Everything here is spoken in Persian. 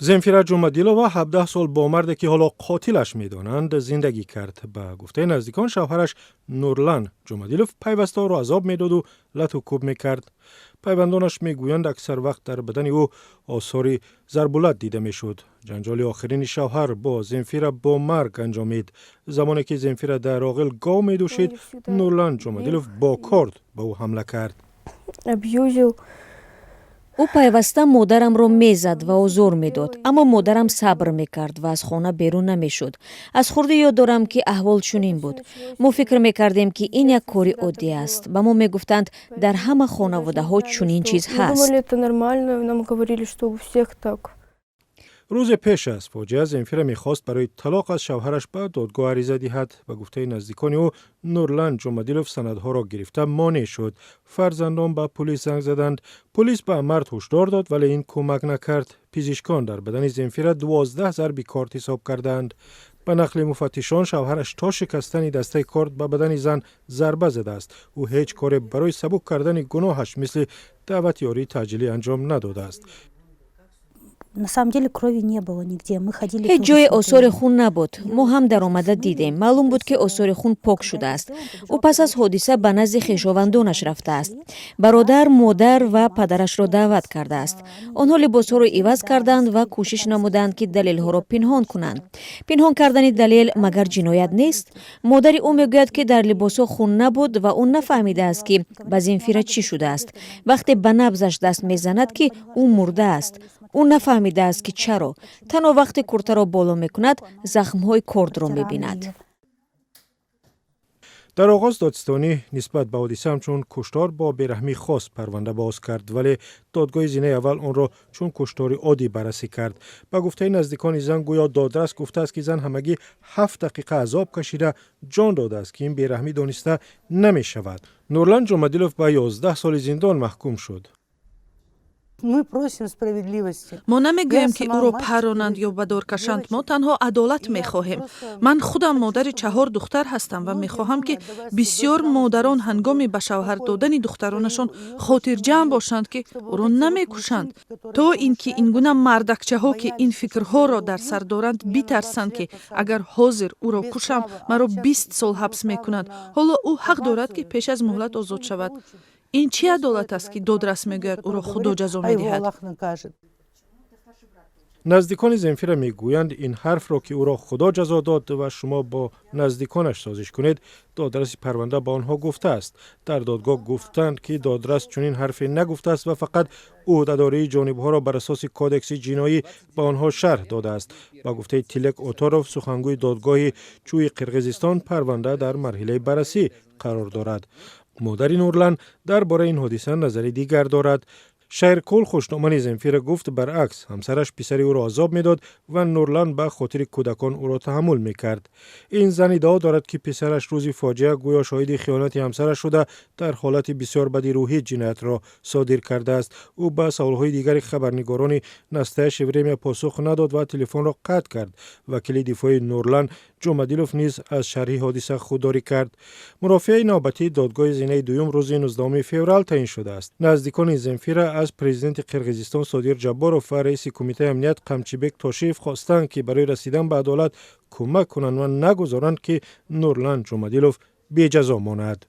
زنفیره جمادیلووا 17 سال با مردی که حالا قاتلش میدانند زندگی کرد. به گفته نزدیکان شوهرش نورلان جمادیلوف پیوسته او را عذاب میداد و لط و کوب میکرد. پیوندانش میگویند اکثر وقت در بدن او آثار ضربالت دیده میشد. جنجال آخرین شوهر با زنفیره با مرگ انجامید. زمانی که زنفیره در آغل گاو میدوشید، نورلان جمادیلوف با کارد به او حمله کرد. او پیوسته مادرم را میزد و آزار میداد، اما مادرم صبر میکرد و از خانه بیرون نمیشد. از خورده یاد دارم که احوال چنین بود. ما فکر میکردیم که این یک کاری عادی است. به ما میگفتند در همه خانواده ها چنین چیز هست. روز پیش از فاجعه زنفیره میخواست برای طلاق از شوهرش به دادگاه عریضه دهد. به گفته نزدیکان او، نورلان جمادیلوف سندها را گرفته مانع شد. فرزندان به پلیس زنگ زدند. پلیس به مرد هشدار داد ولی این کمک نکرد. پزشکان در بدن زنفیره 12 ضرب کارد حساب کردند. به نقل مفتشان شوهرش تا شکستن دسته کارد به بدن زن ضربه زده است. او هیچ کاری برای سبک کردن گناهش مثل دعوت یاری تعجیلی انجام نداده است. هیچ جای آثار خون نبود. ما هم در آمده دیدیم. معلوم بود که آثار خون پاک شده است. او پس از حادثه به نزد خویشاوندانش رفته است. برادر، مادر و پدرش را دعوت کرده است. آنها لباسها را عوض کردند و کوشش نمودند که دلیل ها را پنهان کنند. پنهان کردن دلیل مگر جنایت نیست؟ مادر او میگوید که در لباس ها خون نبود و او نفهمیده است که به زنفیره چی شده است. وقتی به نبضش دست میزند که او مرده است. او نفهمیده است که چرا. تنها وقتی کرته را بالا میکند زخمهای کرد را میبیند. در آغاز دادستانی نسبت به حادثه همچون کشتار با بیرحمی خاص پرونده باز کرد ولی دادگاه زینه اول آن را چون کشتاری عادی بررسی کرد. به گفته نزدیکان زن گویا دادرس گفته است که زن همگی 7 دقیقه عذاب کشیده جان داده است که این بیرحمی دانسته نمی شود. نورلان جمادیلوف به 11 سال زندان محکوم شد. ما نمیگوییم که او را پرانند یا به دار کشند. ما تنها عدالت میخواهیم. من خودم مادر 4 دختر هستم و میخواهم که بسیار مادران هنگام به شوهر دادن دخترانشان خاطر جمع باشند که او را نمیکشند. تا اینکه این گونه مردکچه ها که این فکرها را در سر دارند بترسند که اگر حاضر او را کشم مرا 20 سال حبس میکنند. حالا او حق دارد که پیش از مهلت آزاد شود. این چی عدالت است که دادرس میگوید او را خدا جزا میدهد؟ نزدیکان زنفیره میگویند این حرف را که او را خدا جزا داد و شما با نزدیکانش سازش کنید دادرس پرونده با آنها گفته است. در دادگاه گفتند که دادرس چنین حرفی نگفته است و فقط عهده‌داری جانبها را بر اساس کودکس جنایی به آنها شرح داده است. با گفته تیلک اوتاروف سخنگوی دادگاه چوی قرقیزستان پرونده در مرحله بررسی قرار دارد. مادر نورلان درباره این حادثه نظری دیگر دارد. شهرکل خوشنامان زنفیره گفت برعکس همسرش پسری او را عذاب میداد و نورلان به خاطر کودکان او را تحمل میکرد. این زن ادعا دارد که پسرش روز فاجعه گویا شاهد خیانت همسرش شده در حالت بسیار بدی روحی جنایت را صادر کرده است. او به سوالهای دیگر خبرنگاران نسته شوریم پاسخ نداد و تلفن را قطع کرد. وکیل دفاع نورلان جمادیلوف نیز از شرح حادثه خودداری کرد. مرافعه نوبتی دادگاه زینه دوم روز 19 فوریه تعیین شده است. نزدیکان زنفیره از پرزیدنت قرقیزستان صادر جباروف و رئیس کمیته امنیت قمچیبک تاشیف خواستند که برای رسیدن به عدالت کمک کنند و نگذارند که نورلان جمادیلوف بی جزا ماند.